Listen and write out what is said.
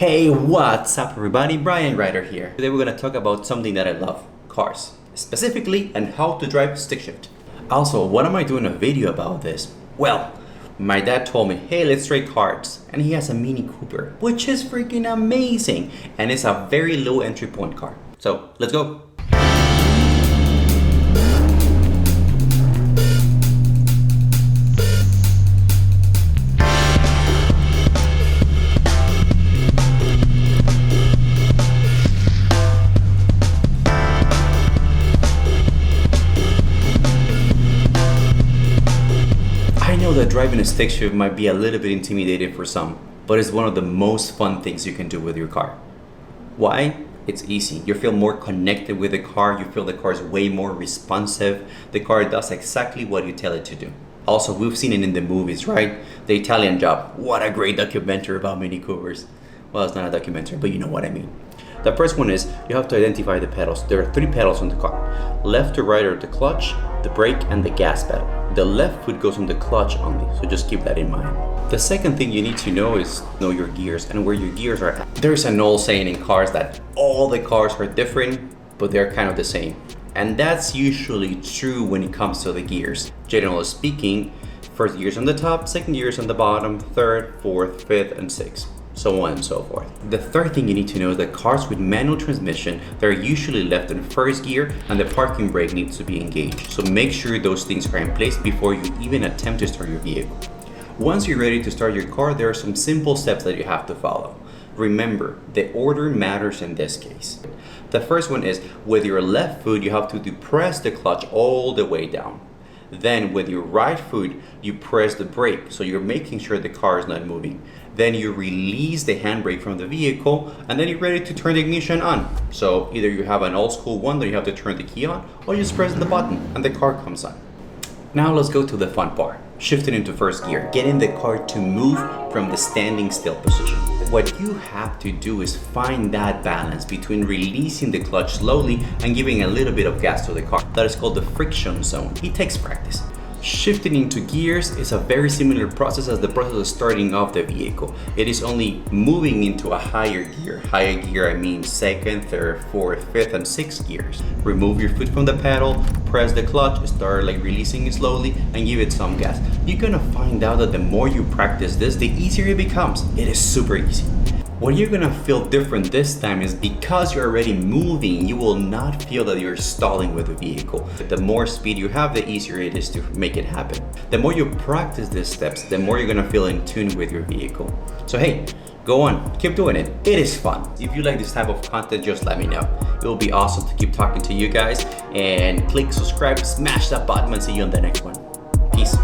Hey, what's up everybody? Brian Ryder here. Today we're going to talk about something that I love, cars. Specifically, and how to drive stick shift. Also, why am I doing a video about this? Well, my dad told me, hey, let's trade cars. And he has a Mini Cooper, which is freaking amazing. And it's a very low entry point car. So, let's go. I know that driving a stick shift might be a little bit intimidating for some, but it's one of the most fun things you can do with your car. Why? It's easy. You feel more connected with the car, you feel the car is way more responsive, the car does exactly what you tell it to do. Also, we've seen it in the movies, right? The Italian Job. What a great documentary about Mini Coopers. Well, it's not a documentary, but you know what I mean. The first one is you have to identify the pedals. There are 3 pedals on the car. Left to right are the clutch, the brake, and the gas pedal. The left foot goes on the clutch only, so just keep that in mind. The second thing you need to know is know your gears and where your gears are at. There's an old saying in cars that all the cars are different, but they're kind of the same. And that's usually true when it comes to the gears. Generally speaking, first gear is on the top, second gear is on the bottom, third, fourth, fifth, and sixth. So on and so forth. The third thing you need to know is that cars with manual transmission, they're usually left in first gear and the parking brake needs to be engaged. So make sure those things are in place before you even attempt to start your vehicle. Once you're ready to start your car, there are some simple steps that you have to follow. Remember, the order matters in this case. The first one is with your left foot, you have to depress the clutch all the way down. Then with your right foot, you press the brake, so you're making sure the car is not moving. Then you release the handbrake from the vehicle, and then you're ready to turn the ignition on. So either you have an old school one that you have to turn the key on, or you just press the button and the car comes on. Now let's go to the fun part, shifting into first gear, getting the car to move from the standing still position. What you have to do is find that balance between releasing the clutch slowly and giving a little bit of gas to the car. That is called the friction zone. It takes practice. Shifting into gears is a very similar process as the process of starting off the vehicle. It is only moving into a higher gear. Higher gear, I mean second, third, fourth, fifth, and sixth gears. Remove your foot from the pedal, press the clutch, start releasing it slowly, and give it some gas. You're gonna find out that the more you practice this, the easier it becomes. It is super easy. What you're gonna feel different this time is because you're already moving, you will not feel that you're stalling with the vehicle. The more speed you have, the easier it is to make it happen. The more you practice these steps, the more you're gonna feel in tune with your vehicle. So hey, go on, keep doing it. It is fun. If you like this type of content, just let me know. It will be awesome to keep talking to you guys. And click subscribe, smash that button, and see you on the next one. Peace.